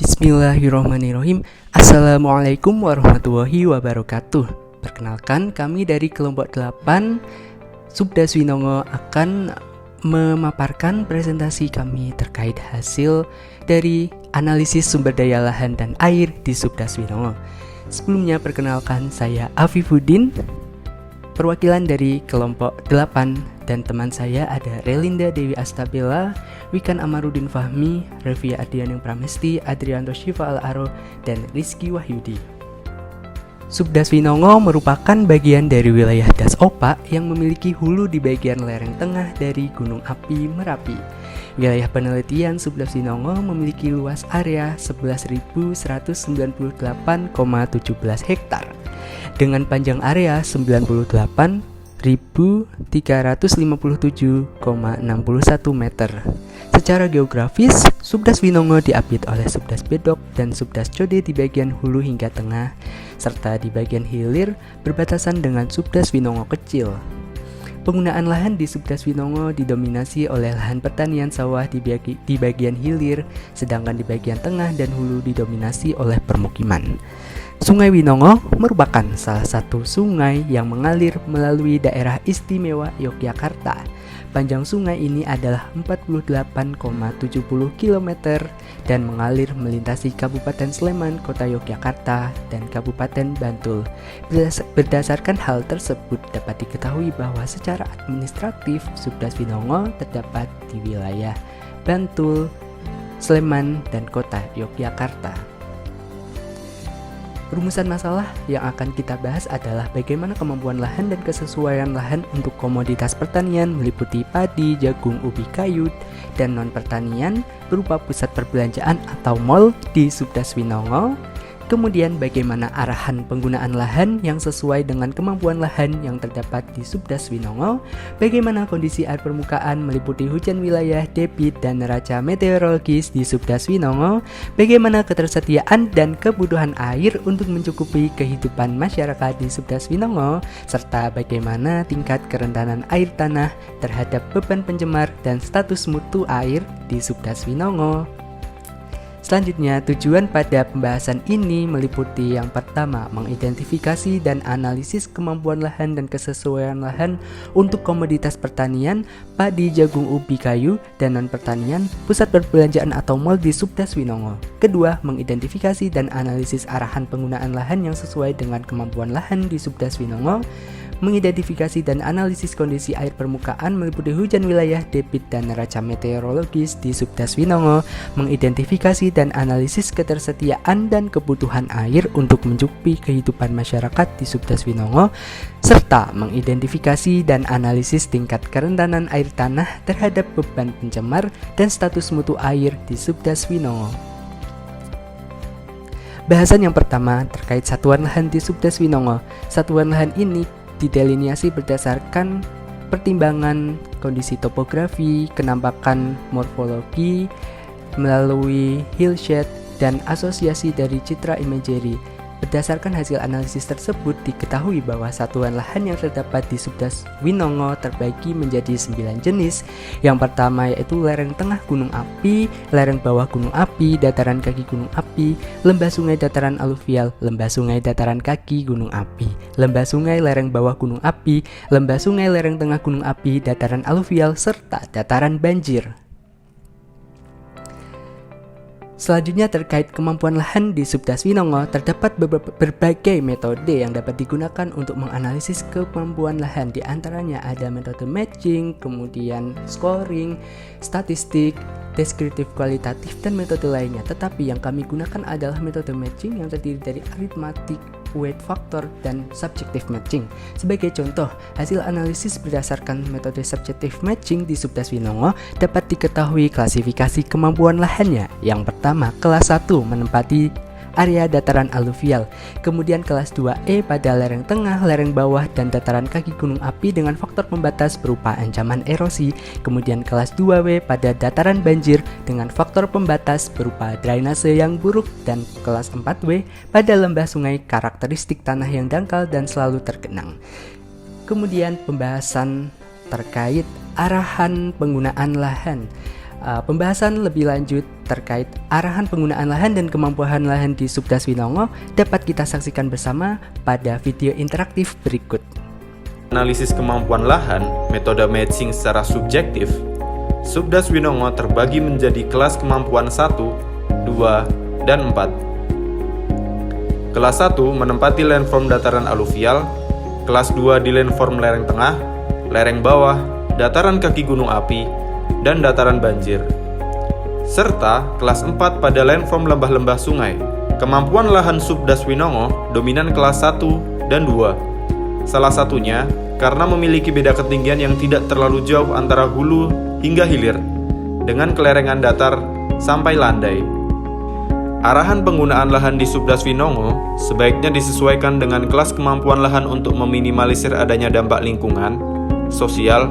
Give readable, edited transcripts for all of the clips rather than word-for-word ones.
Bismillahirrahmanirrahim. Assalamualaikum warahmatullahi wabarakatuh. Perkenalkan, kami dari kelompok 8 Subdas Winongo akan memaparkan presentasi kami terkait hasil dari analisis sumber daya lahan dan air di Subdas Winongo. Sebelumnya perkenalkan, saya Afifuddin, perwakilan dari kelompok 8, dan teman saya ada Relinda Dewi Astabella, Wikan Amarudin Fahmi, Revia Adrianing Pramesti, Adrianto Syifa Al-Aro, dan Rizky Wahyudi. Subdas Winongo merupakan bagian dari wilayah Das Opak yang memiliki hulu di bagian lereng tengah dari Gunung Api Merapi. Wilayah penelitian Subdas Winongo memiliki luas area 11.198,17 hektar dengan panjang area 98.357,61 meter. Secara geografis, Subdas Winongo diapit oleh Subdas Bedok dan Subdas Code di bagian hulu hingga tengah, serta di bagian hilir berbatasan dengan Subdas Winongo kecil. Penggunaan lahan di Subdas Winongo didominasi oleh lahan pertanian sawah di bagian hilir, sedangkan di bagian tengah dan hulu didominasi oleh permukiman. Sungai Winongo merupakan salah satu sungai yang mengalir melalui daerah istimewa Yogyakarta. Panjang sungai ini adalah 48,70 km dan mengalir melintasi Kabupaten Sleman, Kota Yogyakarta, dan Kabupaten Bantul. Berdasarkan hal tersebut dapat diketahui bahwa secara administratif Subdas Winongo terdapat di wilayah Bantul, Sleman, dan Kota Yogyakarta. Rumusan masalah yang akan kita bahas adalah bagaimana kemampuan lahan dan kesesuaian lahan untuk komoditas pertanian meliputi padi, jagung, ubi kayu, dan non-pertanian berupa pusat perbelanjaan atau mall di Subdas Winongo. Kemudian bagaimana arahan penggunaan lahan yang sesuai dengan kemampuan lahan yang terdapat di Subdas Winongo, bagaimana kondisi air permukaan meliputi hujan wilayah, debit, dan neraca meteorologis di Subdas Winongo, bagaimana ketersediaan dan kebutuhan air untuk mencukupi kehidupan masyarakat di Subdas Winongo, serta bagaimana tingkat kerentanan air tanah terhadap beban pencemar dan status mutu air di Subdas Winongo. Selanjutnya, tujuan pada pembahasan ini meliputi yang pertama, mengidentifikasi dan analisis kemampuan lahan dan kesesuaian lahan untuk komoditas pertanian, padi, jagung, ubi kayu, dan non-pertanian, pusat perbelanjaan atau mall di Subdas Winongo. Kedua, mengidentifikasi dan analisis arahan penggunaan lahan yang sesuai dengan kemampuan lahan di Subdas Winongo, mengidentifikasi dan analisis kondisi air permukaan meliputi hujan wilayah, debit, dan neraca meteorologis di Subdas Winongo, mengidentifikasi dan analisis ketersediaan dan kebutuhan air untuk mencukupi kehidupan masyarakat di Subdas Winongo, serta mengidentifikasi dan analisis tingkat kerentanan air tanah terhadap beban pencemar dan status mutu air di Subdas Winongo. Bahasan yang pertama terkait satuan lahan di Subdas Winongo. Satuan lahan ini didelineasi berdasarkan pertimbangan kondisi topografi, kenampakan morfologi melalui hillshade, dan asosiasi dari citra imagery. Berdasarkan hasil analisis tersebut, diketahui bahwa satuan lahan yang terdapat di Subdas Winongo terbagi menjadi 9 jenis. Yang pertama yaitu lereng tengah Gunung Api, lereng bawah Gunung Api, dataran kaki Gunung Api, lembah sungai dataran aluvial, lembah sungai dataran kaki Gunung Api, lembah sungai lereng bawah Gunung Api, lembah sungai lereng tengah Gunung Api, dataran aluvial, serta dataran banjir. Selanjutnya terkait kemampuan lahan di Subdas Winongo, terdapat berbagai metode yang dapat digunakan untuk menganalisis kemampuan lahan. Di antaranya ada metode matching, kemudian scoring, statistik, deskriptif kualitatif, dan metode lainnya. Tetapi yang kami gunakan adalah metode matching yang terdiri dari aritmatik, weight factor, dan subjective matching. Sebagai contoh, hasil analisis berdasarkan metode subjective matching di Subdas Winongo dapat diketahui klasifikasi kemampuan lahannya. Yang pertama, kelas 1 menempati area dataran aluvial, kemudian kelas 2E pada lereng tengah, lereng bawah, dan dataran kaki Gunung Api dengan faktor pembatas berupa ancaman erosi, kemudian kelas 2W pada dataran banjir dengan faktor pembatas berupa drainase yang buruk, dan kelas 4W pada lembah sungai karakteristik tanah yang dangkal dan selalu tergenang. Kemudian pembahasan terkait arahan penggunaan lahan. Pembahasan lebih lanjut terkait arahan penggunaan lahan dan kemampuan lahan di Subdas Winongo dapat kita saksikan bersama pada video interaktif berikut. Analisis kemampuan lahan, metode matching secara subjektif. Subdas Winongo terbagi menjadi kelas kemampuan 1, 2, dan 4. Kelas 1 menempati landform dataran aluvial, kelas 2 di landform lereng tengah, lereng bawah, dataran kaki gunung api, dan dataran banjir. Serta kelas 4 pada landform lembah-lembah sungai. Kemampuan lahan Subdas Winongo dominan kelas 1 dan 2. Salah satunya karena memiliki beda ketinggian yang tidak terlalu jauh antara hulu hingga hilir, dengan kelerengan datar sampai landai. Arahan penggunaan lahan di Subdas Winongo sebaiknya disesuaikan dengan kelas kemampuan lahan untuk meminimalisir adanya dampak lingkungan, sosial,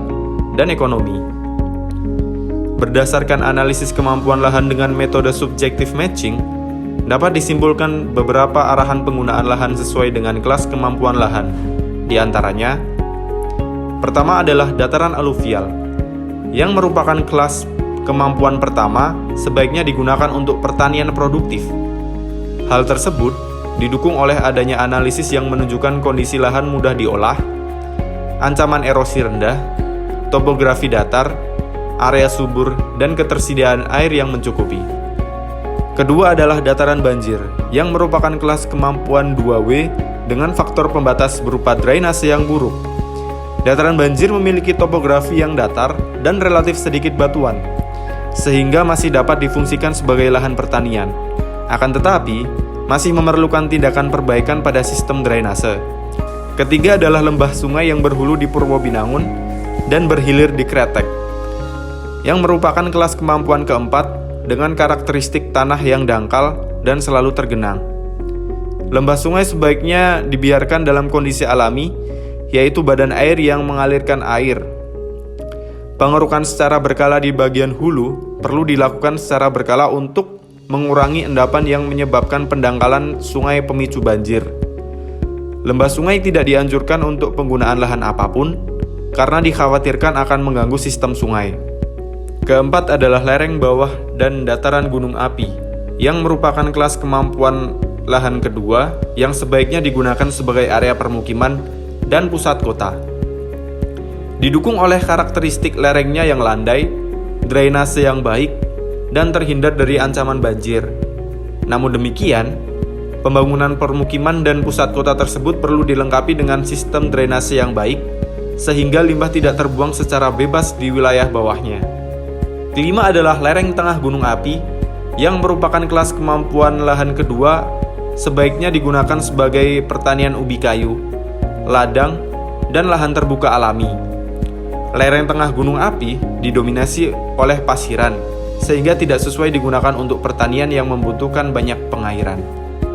dan ekonomi. Berdasarkan analisis kemampuan lahan dengan metode subjective matching, dapat disimpulkan beberapa arahan penggunaan lahan sesuai dengan kelas kemampuan lahan. Di antaranya, pertama adalah dataran aluvial, yang merupakan kelas kemampuan pertama sebaiknya digunakan untuk pertanian produktif. Hal tersebut didukung oleh adanya analisis yang menunjukkan kondisi lahan mudah diolah, ancaman erosi rendah, topografi datar, area subur, dan ketersediaan air yang mencukupi. Kedua adalah dataran banjir, yang merupakan kelas kemampuan 2W dengan faktor pembatas berupa drainase yang buruk. Dataran banjir memiliki topografi yang datar dan relatif sedikit batuan, sehingga masih dapat difungsikan sebagai lahan pertanian. Akan tetapi, masih memerlukan tindakan perbaikan pada sistem drainase. Ketiga adalah lembah sungai yang berhulu di Purwobinangun dan berhilir di Kretek, yang merupakan kelas kemampuan keempat dengan karakteristik tanah yang dangkal dan selalu tergenang. Lembah sungai sebaiknya dibiarkan dalam kondisi alami, yaitu badan air yang mengalirkan air. Pengerukan secara berkala di bagian hulu perlu dilakukan secara berkala untuk mengurangi endapan yang menyebabkan pendangkalan sungai pemicu banjir. Lembah sungai tidak dianjurkan untuk penggunaan lahan apapun, karena dikhawatirkan akan mengganggu sistem sungai. Keempat adalah lereng bawah dan dataran gunung api, yang merupakan kelas kemampuan lahan kedua yang sebaiknya digunakan sebagai area permukiman dan pusat kota. Didukung oleh karakteristik lerengnya yang landai, drainase yang baik, dan terhindar dari ancaman banjir. Namun demikian, pembangunan permukiman dan pusat kota tersebut perlu dilengkapi dengan sistem drainase yang baik, sehingga limbah tidak terbuang secara bebas di wilayah bawahnya. Kelima adalah lereng tengah gunung api, yang merupakan kelas kemampuan lahan kedua, sebaiknya digunakan sebagai pertanian ubi kayu, ladang, dan lahan terbuka alami. Lereng tengah gunung api didominasi oleh pasiran, sehingga tidak sesuai digunakan untuk pertanian yang membutuhkan banyak pengairan.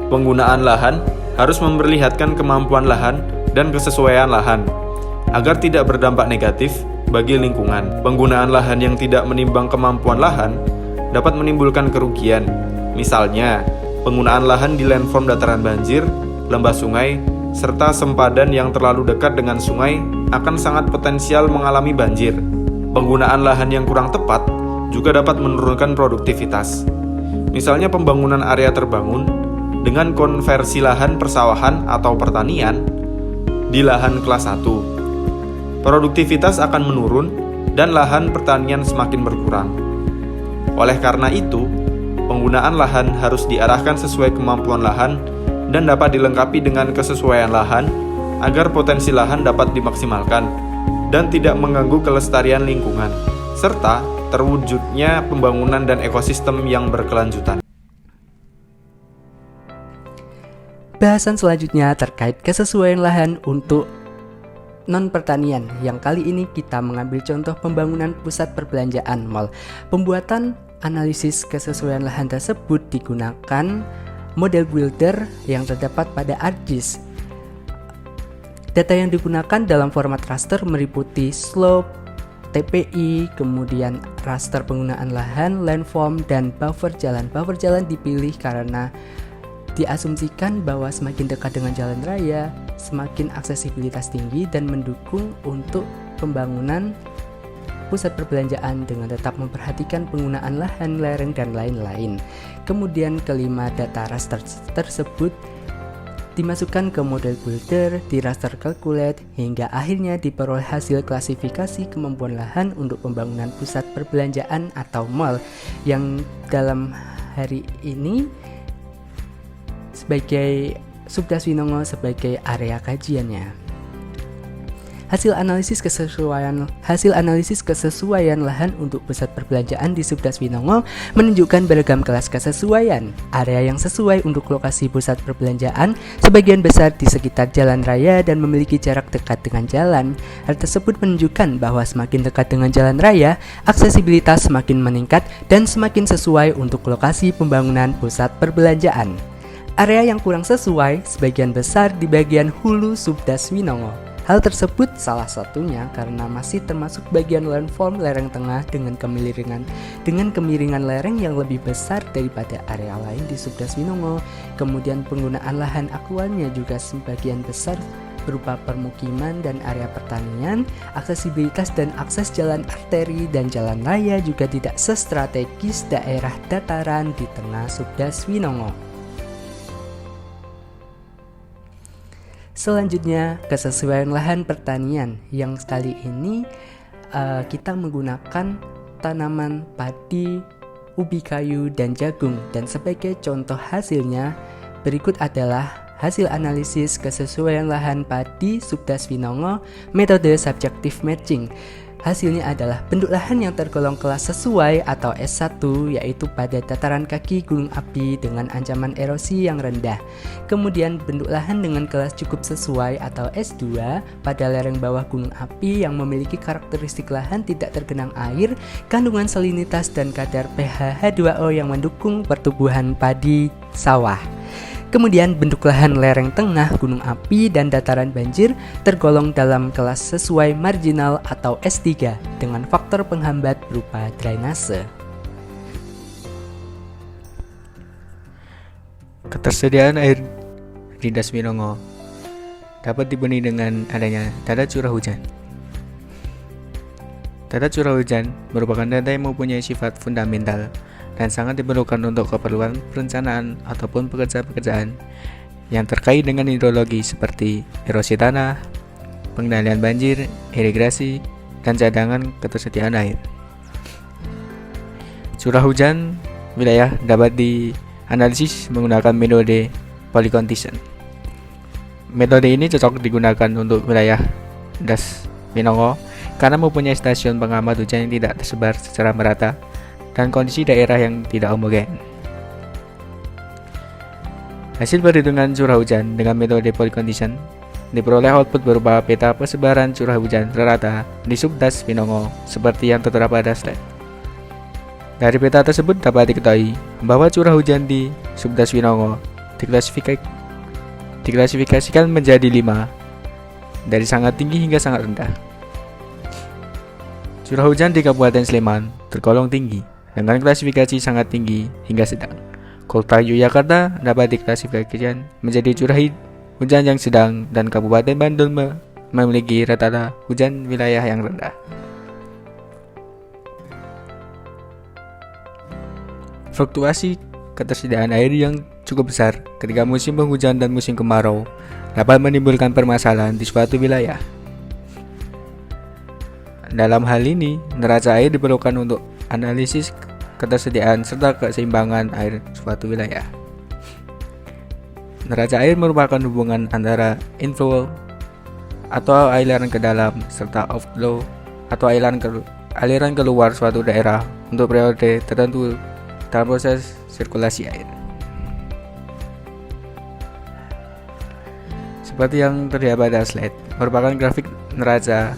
Penggunaan lahan harus memperlihatkan kemampuan lahan dan kesesuaian lahan, agar tidak berdampak negatif bagi lingkungan. Penggunaan lahan yang tidak menimbang kemampuan lahan dapat menimbulkan kerugian. Misalnya, penggunaan lahan di landform dataran banjir, lembah sungai, serta sempadan yang terlalu dekat dengan sungai akan sangat potensial mengalami banjir. Penggunaan lahan yang kurang tepat juga dapat menurunkan produktivitas. Misalnya pembangunan area terbangun dengan konversi lahan persawahan atau pertanian di lahan kelas 1. Produktivitas akan menurun dan lahan pertanian semakin berkurang. Oleh karena itu, penggunaan lahan harus diarahkan sesuai kemampuan lahan dan dapat dilengkapi dengan kesesuaian lahan agar potensi lahan dapat dimaksimalkan dan tidak mengganggu kelestarian lingkungan, serta terwujudnya pembangunan dan ekosistem yang berkelanjutan. Bahasan selanjutnya terkait kesesuaian lahan untuk non-pertanian, yang kali ini kita mengambil contoh pembangunan pusat perbelanjaan mall. Pembuatan analisis kesesuaian lahan tersebut digunakan model builder yang terdapat pada ArcGIS. Data yang digunakan dalam format raster meliputi slope, TPI, kemudian raster penggunaan lahan, landform, dan buffer jalan. Buffer jalan dipilih karena diasumsikan bahwa semakin dekat dengan jalan raya, semakin aksesibilitas tinggi dan mendukung untuk pembangunan pusat perbelanjaan dengan tetap memperhatikan penggunaan lahan, lereng, dan lain-lain. Kemudian kelima, data raster tersebut dimasukkan ke model builder, di raster calculate, hingga akhirnya diperoleh hasil klasifikasi kemampuan lahan untuk pembangunan pusat perbelanjaan atau mall, yang dalam hari ini sebagai Subdas Winongo sebagai area kajiannya. Hasil analisis kesesuaian lahan untuk pusat perbelanjaan di Subdas Winongo menunjukkan beragam kelas kesesuaian. Area yang sesuai untuk lokasi pusat perbelanjaan sebagian besar di sekitar jalan raya dan memiliki jarak dekat dengan jalan. Hal tersebut menunjukkan bahwa semakin dekat dengan jalan raya, aksesibilitas semakin meningkat dan semakin sesuai untuk lokasi pembangunan pusat perbelanjaan. Area yang kurang sesuai sebagian besar di bagian hulu Subdas Winongo. Hal tersebut salah satunya karena masih termasuk bagian landform lereng tengah dengan kemiringan lereng yang lebih besar daripada area lain di Subdas Winongo. Kemudian penggunaan lahan aktualnya juga sebagian besar berupa permukiman dan area pertanian. Aksesibilitas dan akses jalan arteri dan jalan raya juga tidak sestrategis daerah dataran di tengah Subdas Winongo. Selanjutnya, kesesuaian lahan pertanian yang kali ini kita menggunakan tanaman padi, ubi kayu, dan jagung. Dan sebagai contoh hasilnya, berikut adalah hasil analisis kesesuaian lahan padi Subdas Winongo metode subjective matching. Hasilnya adalah bentuk lahan yang tergolong kelas sesuai atau S1, yaitu pada dataran kaki gunung api dengan ancaman erosi yang rendah. Kemudian bentuk lahan dengan kelas cukup sesuai atau S2 pada lereng bawah gunung api yang memiliki karakteristik lahan tidak tergenang air, kandungan salinitas dan kadar pH H2O yang mendukung pertumbuhan padi sawah. Kemudian bentuk lahan lereng tengah gunung api dan dataran banjir tergolong dalam kelas sesuai marginal atau S3 dengan faktor penghambat berupa drainase. Ketersediaan air di Das Winongo dapat dipenuhi dengan adanya data curah hujan. Data curah hujan merupakan data yang mempunyai sifat fundamental dan sangat diperlukan untuk keperluan perencanaan ataupun pekerjaan-pekerjaan yang terkait dengan hidrologi seperti erosi tanah, pengendalian banjir, irigasi, dan cadangan ketersediaan air. Curah hujan wilayah dapat dianalisis menggunakan metode polycondition. Metode ini cocok digunakan untuk wilayah Das Winongo karena mempunyai stasiun pengamat hujan yang tidak tersebar secara merata dan kondisi daerah yang tidak homogen. Hasil perhitungan curah hujan dengan metode polycondition diperoleh output berupa peta persebaran curah hujan rata di Subdas Winongo seperti yang tertera pada slide. Dari peta tersebut dapat diketahui bahwa curah hujan di Subdas Winongo diklasifikasikan menjadi 5, dari sangat tinggi hingga sangat rendah. Curah hujan di Kabupaten Sleman tergolong tinggi dengan klasifikasi sangat tinggi hingga sedang. Kota Yogyakarta dapat diklasifikasikan menjadi curah hujan yang sedang dan Kabupaten Bandung memiliki rata-rata hujan wilayah yang rendah. Fluktuasi ketersediaan air yang cukup besar ketika musim penghujan dan musim kemarau dapat menimbulkan permasalahan di suatu wilayah. Dalam hal ini, neraca air diperlukan untuk analisis ketersediaan serta keseimbangan air suatu wilayah. Neraca air merupakan hubungan antara inflow atau aliran ke dalam serta outflow atau aliran keluar suatu daerah untuk periode tertentu dalam proses sirkulasi air. Seperti yang terlihat pada slide, merupakan grafik neraca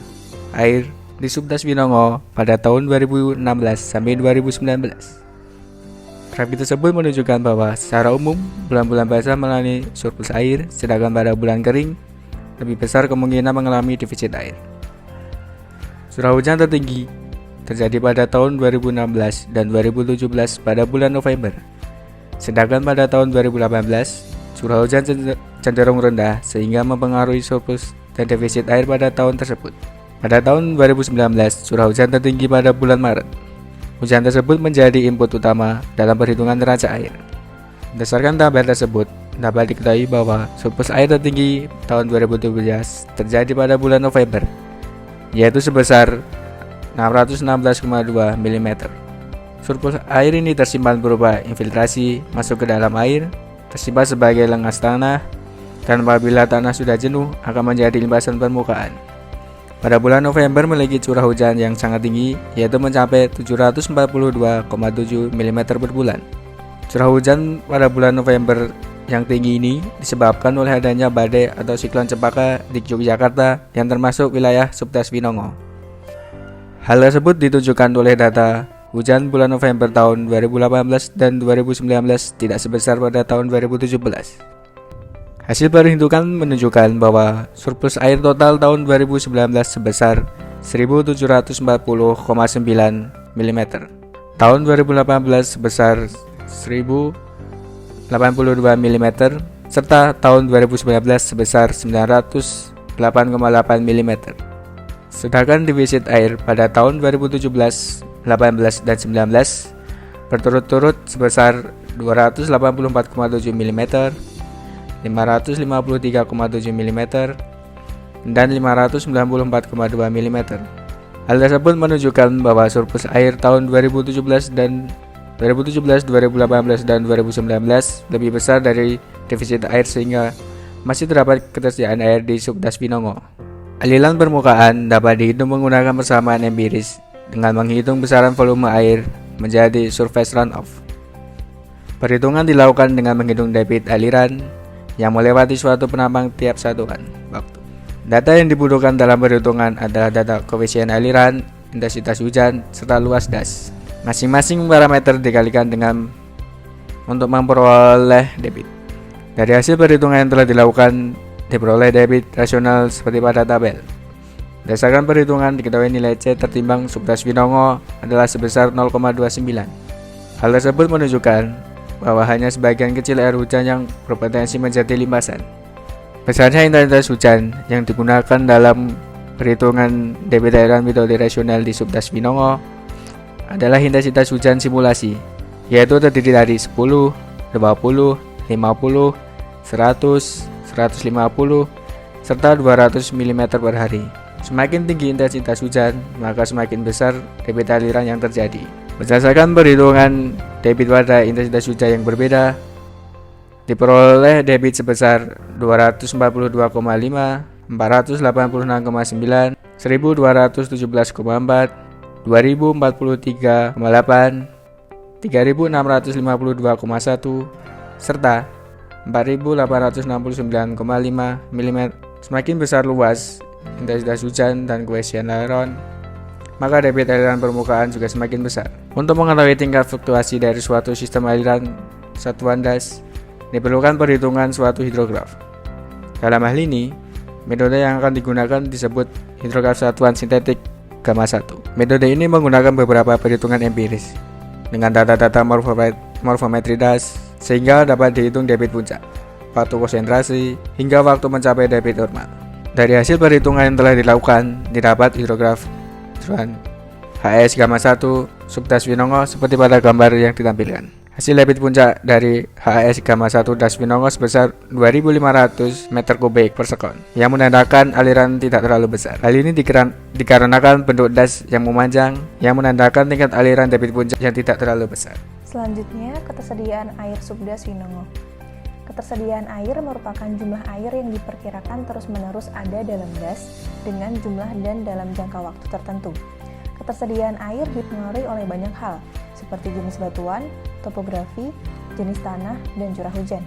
air di Subdas Winongo pada tahun 2016 sampai 2019. Grafik tersebut menunjukkan bahwa secara umum bulan-bulan basah mengalami surplus air, sedangkan pada bulan kering lebih besar kemungkinan mengalami defisit air. Curah hujan tertinggi terjadi pada tahun 2016 dan 2017 pada bulan November. Sedangkan pada tahun 2018, curah hujan cenderung rendah sehingga mempengaruhi surplus dan defisit air pada tahun tersebut. Pada tahun 2019, curah hujan tertinggi pada bulan Maret. Hujan tersebut menjadi input utama dalam perhitungan neraca air. Berdasarkan tabel tersebut, dapat diketahui bahwa surplus air tertinggi tahun 2017 terjadi pada bulan November, yaitu sebesar 616,2 mm. Surplus air ini tersimpan berupa infiltrasi masuk ke dalam air, tersimpan sebagai lengas tanah, dan apabila tanah sudah jenuh akan menjadi limpasan permukaan. Pada bulan November memiliki curah hujan yang sangat tinggi, yaitu mencapai 742,7 mm per bulan. Curah hujan pada bulan November yang tinggi ini disebabkan oleh adanya badai atau siklon cempaka di Yogyakarta yang termasuk wilayah subtas Winongo. Hal tersebut ditunjukkan oleh data hujan bulan November tahun 2018 dan 2019 tidak sebesar pada tahun 2017. Hasil perhitungan menunjukkan bahwa surplus air total tahun 2019 sebesar 1.740,9 mm. Tahun 2018 sebesar 1.082 mm, serta tahun 2019 sebesar 908,8 mm. Sedangkan defisit air pada tahun 2017, 18, dan 19 berturut-turut sebesar 284,7 mm, 553,7 mm, dan 594,2 mm. Hal tersebut menunjukkan bahwa surplus air tahun 2017, 2018, dan 2019 lebih besar dari defisit air sehingga masih terdapat ketersediaan air di subdas Winongo. Aliran permukaan dapat dihitung menggunakan persamaan empiris dengan menghitung besaran volume air menjadi surface runoff. Perhitungan dilakukan dengan menghitung debit aliran yang melewati suatu penampang tiap satuan waktu. Data yang dibutuhkan dalam perhitungan adalah data koefisien aliran, intensitas hujan, serta luas das. Masing-masing parameter dikalikan dengan untuk memperoleh debit. Dari hasil perhitungan yang telah dilakukan, diperoleh debit rasional seperti pada tabel. Berdasarkan perhitungan, diketahui nilai C tertimbang subdas Winongo adalah sebesar 0,29. Hal tersebut menunjukkan bahwa hanya sebagian kecil air hujan yang berpotensi menjadi limpasan. Besarnya intensitas hujan yang digunakan dalam perhitungan debit aliran metode rasional di subdas Winongo adalah intensitas hujan simulasi, yaitu terdiri dari 10, 20, 50, 100, 150, serta 200 mm per hari. Semakin tinggi intensitas hujan, maka semakin besar debit aliran yang terjadi. Berdasarkan perhitungan debit pada intensitas hujan yang berbeda, diperoleh debit sebesar 242,5, 486,9, 1217,4, 2043,8, 3652,1, serta 4869,5 mm. Semakin besar luas intensitas hujan dan koefisien aliran, maka debit aliran permukaan juga semakin besar. Untuk mengetahui tingkat fluktuasi dari suatu sistem aliran satuan das, diperlukan perhitungan suatu hidrograf. Dalam hal ini, metode yang akan digunakan disebut hidrograf satuan sintetik gamma 1. Metode ini menggunakan beberapa perhitungan empiris dengan data-data morfometri das, sehingga dapat dihitung debit puncak, waktu konsentrasi, hingga waktu mencapai debit normal. Dari hasil perhitungan yang telah dilakukan, didapat hidrograf HES gamma 1 subdas Winongo seperti pada gambar yang ditampilkan. Hasil debit puncak dari HES gamma 1 das Winongo sebesar 2500 meter kubik per sekon, yang menandakan aliran tidak terlalu besar. Hal ini dikarenakan bentuk das yang memanjang, yang menandakan tingkat aliran debit puncak yang tidak terlalu besar. Selanjutnya, ketersediaan air subdas Winongo. Ketersediaan air merupakan jumlah air yang diperkirakan terus-menerus ada dalam das dengan jumlah dan dalam jangka waktu tertentu. Ketersediaan air dipengaruhi oleh banyak hal, seperti jenis batuan, topografi, jenis tanah, dan curah hujan.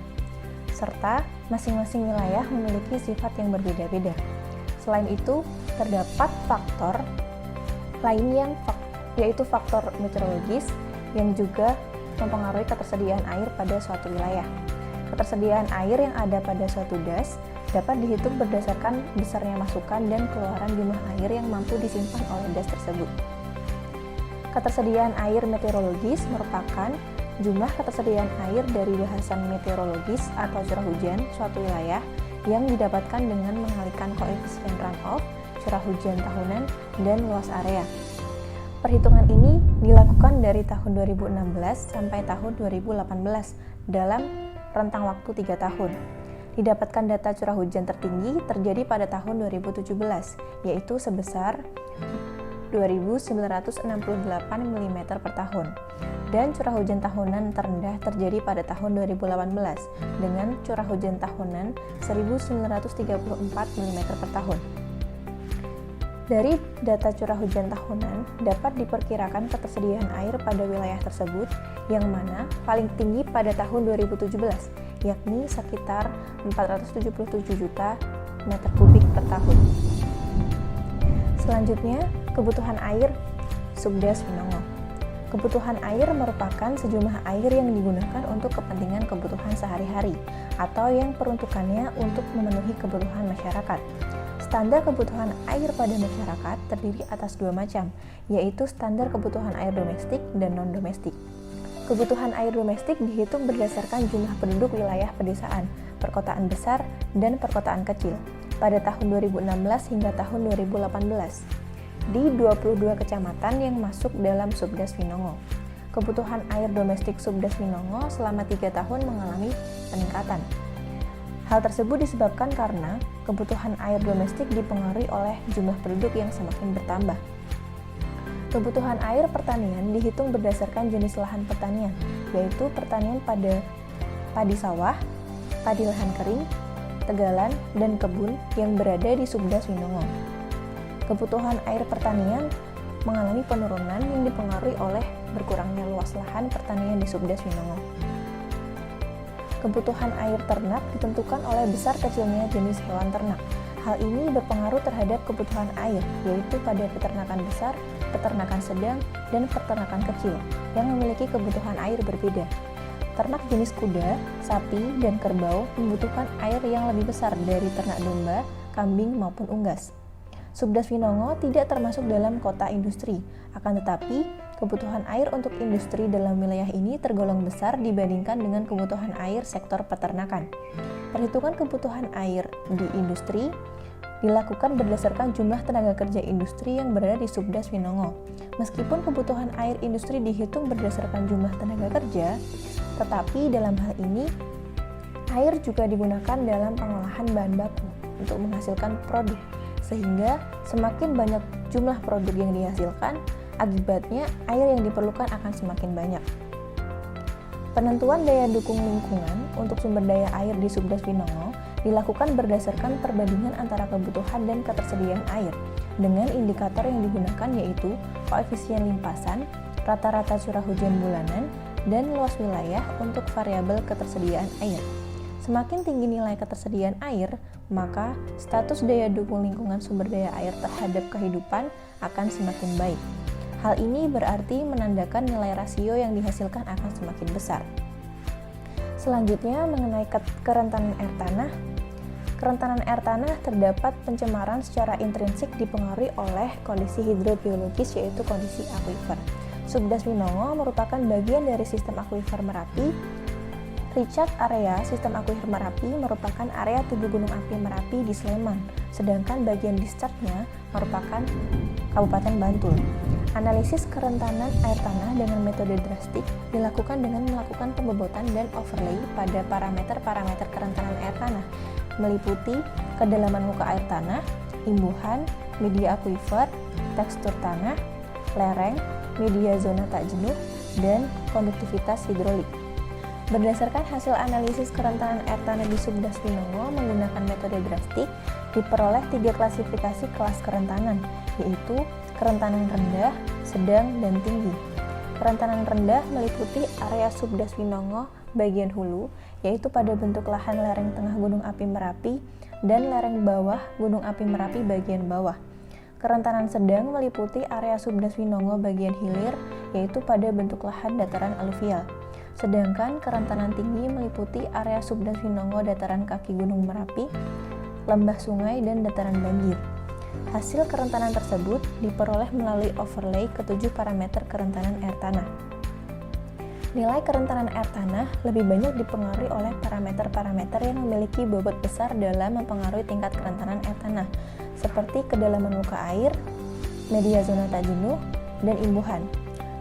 Serta masing-masing wilayah memiliki sifat yang berbeda-beda. Selain itu, terdapat faktor lain yaitu faktor meteorologis yang juga mempengaruhi ketersediaan air pada suatu wilayah. Ketersediaan air yang ada pada suatu das dapat dihitung berdasarkan besarnya masukan dan keluaran jumlah air yang mampu disimpan oleh das tersebut. Ketersediaan air meteorologis merupakan jumlah ketersediaan air dari bahasan meteorologis atau curah hujan suatu wilayah yang didapatkan dengan mengalihkan koefisien runoff curah hujan tahunan, dan luas area. Perhitungan ini dilakukan dari tahun 2016 sampai tahun 2018 dalam rentang waktu 3 tahun. Didapatkan data curah hujan tertinggi terjadi pada tahun 2017, yaitu sebesar 2.968 mm per tahun. Dan curah hujan tahunan terendah terjadi pada tahun 2018 dengan curah hujan tahunan 1.934 mm per tahun. Dari data curah hujan tahunan dapat diperkirakan ketersediaan air pada wilayah tersebut yang mana paling tinggi pada tahun 2017, yakni sekitar 477 juta meter kubik per tahun. Selanjutnya, kebutuhan air Subdas Winongo. Kebutuhan air merupakan sejumlah air yang digunakan untuk kepentingan kebutuhan sehari-hari atau yang peruntukannya untuk memenuhi kebutuhan masyarakat. Standar kebutuhan air pada masyarakat terdiri atas 2 macam, yaitu standar kebutuhan air domestik dan non-domestik. Kebutuhan air domestik dihitung berdasarkan jumlah penduduk wilayah pedesaan, perkotaan besar, dan perkotaan kecil pada tahun 2016 hingga tahun 2018 di 22 kecamatan yang masuk dalam Subdas Winongo. Kebutuhan air domestik Subdas Winongo selama 3 tahun mengalami peningkatan. Hal tersebut disebabkan karena kebutuhan air domestik dipengaruhi oleh jumlah penduduk yang semakin bertambah. Kebutuhan air pertanian dihitung berdasarkan jenis lahan pertanian, yaitu pertanian pada padi sawah, padi lahan kering, tegalan, dan kebun yang berada di Subdas Winongo. Kebutuhan air pertanian mengalami penurunan yang dipengaruhi oleh berkurangnya luas lahan pertanian di Subdas Winongo. Kebutuhan air ternak ditentukan oleh besar kecilnya jenis hewan ternak. Hal ini berpengaruh terhadap kebutuhan air, yaitu pada peternakan besar, peternakan sedang, dan peternakan kecil yang memiliki kebutuhan air berbeda. Ternak jenis kuda, sapi, dan kerbau membutuhkan air yang lebih besar dari ternak domba, kambing, maupun unggas. Subdas Winongo tidak termasuk dalam kota industri, akan tetapi kebutuhan air untuk industri dalam wilayah ini tergolong besar dibandingkan dengan kebutuhan air sektor peternakan. Perhitungan kebutuhan air di industri dilakukan berdasarkan jumlah tenaga kerja industri yang berada di Subdas Winongo. Meskipun kebutuhan air industri dihitung berdasarkan jumlah tenaga kerja, tetapi dalam hal ini air juga digunakan dalam pengolahan bahan baku untuk menghasilkan produk. Sehingga semakin banyak jumlah produk yang dihasilkan, akibatnya air yang diperlukan akan semakin banyak. Penentuan daya dukung lingkungan untuk sumber daya air di Subdas Winongo dilakukan berdasarkan perbandingan antara kebutuhan dan ketersediaan air dengan indikator yang digunakan yaitu koefisien limpasan, rata-rata curah hujan bulanan, dan luas wilayah untuk variabel ketersediaan air. Semakin tinggi nilai ketersediaan air, maka status daya dukung lingkungan sumber daya air terhadap kehidupan akan semakin baik. Hal ini berarti menandakan nilai rasio yang dihasilkan akan semakin besar. Selanjutnya mengenai kerentanan air tanah. Kerentanan air tanah terdapat pencemaran secara intrinsik dipengaruhi oleh kondisi hidrobiologis yaitu kondisi akuifer. Subdas Winongo merupakan bagian dari sistem akuifer Merapi. Recharge area sistem akuifer Merapi merupakan area tubuh gunung api Merapi di Sleman, sedangkan bagian discharge-nya merupakan Kabupaten Bantul. Analisis kerentanan air tanah dengan metode drastik dilakukan dengan melakukan pembobotan dan overlay pada parameter-parameter kerentanan air tanah, meliputi kedalaman muka air tanah, imbuhan, media akuifer, tekstur tanah, lereng, media zona tak jenuh, dan konduktivitas hidrolik. Berdasarkan hasil analisis kerentanan air tanah di Subdas Winongo menggunakan metode drastik, diperoleh 3 klasifikasi kelas kerentanan, yaitu kerentanan rendah, sedang, dan tinggi. Kerentanan rendah meliputi area Subdas Winongo bagian hulu, yaitu pada bentuk lahan lereng tengah Gunung Api Merapi dan lereng bawah Gunung Api Merapi bagian bawah. Kerentanan sedang meliputi area Subdas Winongo bagian hilir, yaitu pada bentuk lahan dataran aluvial. Sedangkan kerentanan tinggi meliputi area Subdas Winongo dataran kaki Gunung Merapi, lembah sungai, dan dataran banjir. Hasil kerentanan tersebut diperoleh melalui overlay ke-7 parameter kerentanan air tanah. Nilai kerentanan air tanah lebih banyak dipengaruhi oleh parameter-parameter yang memiliki bobot besar dalam mempengaruhi tingkat kerentanan air tanah, seperti kedalaman muka air, media zona tak jenuh, dan imbuhan.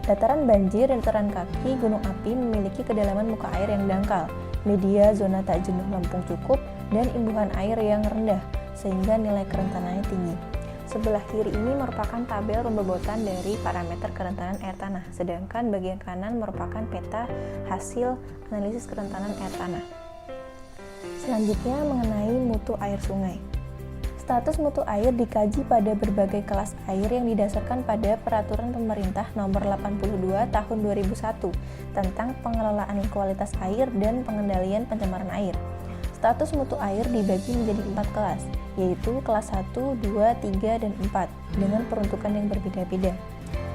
Dataran banjir dan dataran kaki gunung api memiliki kedalaman muka air yang dangkal, media zona tak jenuh lempung cukup, dan imbuhan air yang rendah, sehingga nilai kerentanannya tinggi. Sebelah kiri ini merupakan tabel pembobotan dari parameter kerentanan air tanah, sedangkan bagian kanan merupakan peta hasil analisis kerentanan air tanah. Selanjutnya mengenai mutu air sungai. Status mutu air dikaji pada berbagai kelas air yang didasarkan pada Peraturan Pemerintah Nomor 82 Tahun 2001 tentang pengelolaan kualitas air dan pengendalian pencemaran air. Status mutu air dibagi menjadi 4 kelas, yaitu kelas 1, 2, 3, dan 4, dengan peruntukan yang berbeda-beda.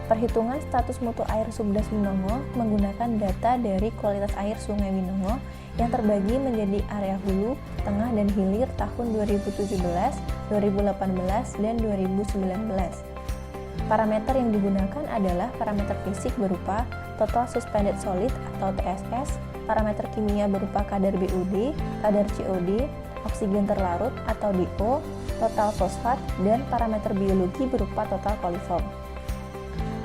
Perhitungan status mutu air Subdas Winongo menggunakan data dari kualitas air Sungai Winongo yang terbagi menjadi area hulu, tengah, dan hilir tahun 2017, 2018, dan 2019. Parameter yang digunakan adalah parameter fisik berupa Total Suspended Solid atau TSS, parameter kimia berupa kadar BUD, kadar COD, oksigen terlarut atau DO, total fosfat, dan parameter biologi berupa total koliform.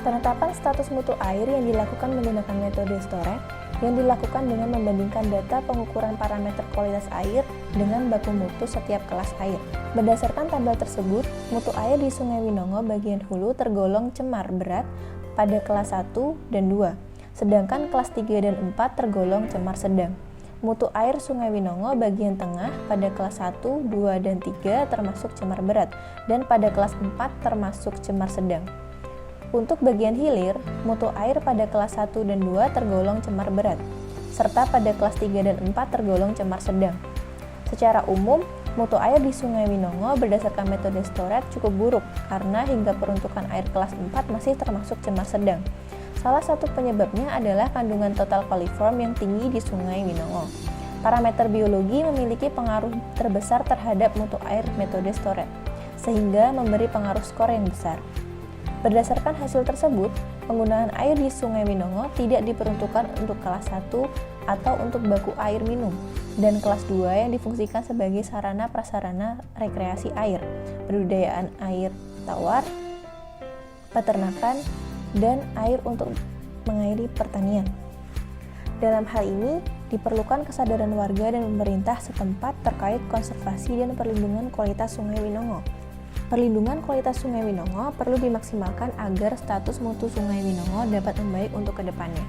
Penetapan status mutu air yang dilakukan menggunakan metode STORAC yang dilakukan dengan membandingkan data pengukuran parameter kualitas air dengan baku mutu setiap kelas air. Berdasarkan tabel tersebut, mutu air di Sungai Winongo bagian hulu tergolong cemar berat pada kelas 1 dan 2, sedangkan kelas 3 dan 4 tergolong cemar sedang. Mutu air Sungai Winongo bagian tengah pada kelas 1, 2, dan 3 termasuk cemar berat, dan pada kelas 4 termasuk cemar sedang. Untuk bagian hilir, mutu air pada kelas 1 dan 2 tergolong cemar berat, serta pada kelas 3 dan 4 tergolong cemar sedang. Secara umum, mutu air di Sungai Winongo berdasarkan metode STORAC cukup buruk karena hingga peruntukan air kelas 4 masih termasuk cemar sedang. Salah satu penyebabnya adalah kandungan total koliform yang tinggi di Sungai Winongo. Parameter biologi memiliki pengaruh terbesar terhadap mutu air metode STORAC, sehingga memberi pengaruh skor yang besar. Berdasarkan hasil tersebut, penggunaan air di Sungai Winongo tidak diperuntukkan untuk kelas 1 atau untuk baku air minum, dan kelas 2 yang difungsikan sebagai sarana-prasarana rekreasi air, budidayaan air tawar, peternakan, dan air untuk mengairi pertanian. Dalam hal ini, diperlukan kesadaran warga dan pemerintah setempat terkait konservasi dan perlindungan kualitas Sungai Winongo. Perlindungan kualitas Sungai Winongo perlu dimaksimalkan agar status mutu Sungai Winongo dapat membaik untuk kedepannya.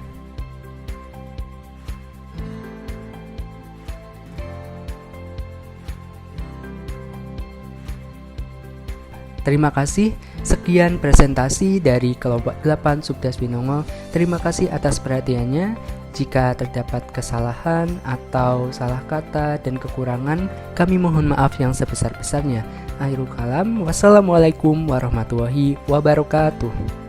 Terima kasih. Sekian presentasi dari kelompok 8 Subdas Winongo. Terima kasih atas perhatiannya. Jika terdapat kesalahan atau salah kata dan kekurangan, kami mohon maaf yang sebesar-besarnya. Akhirul kalam, wassalamualaikum warahmatullahi wabarakatuh.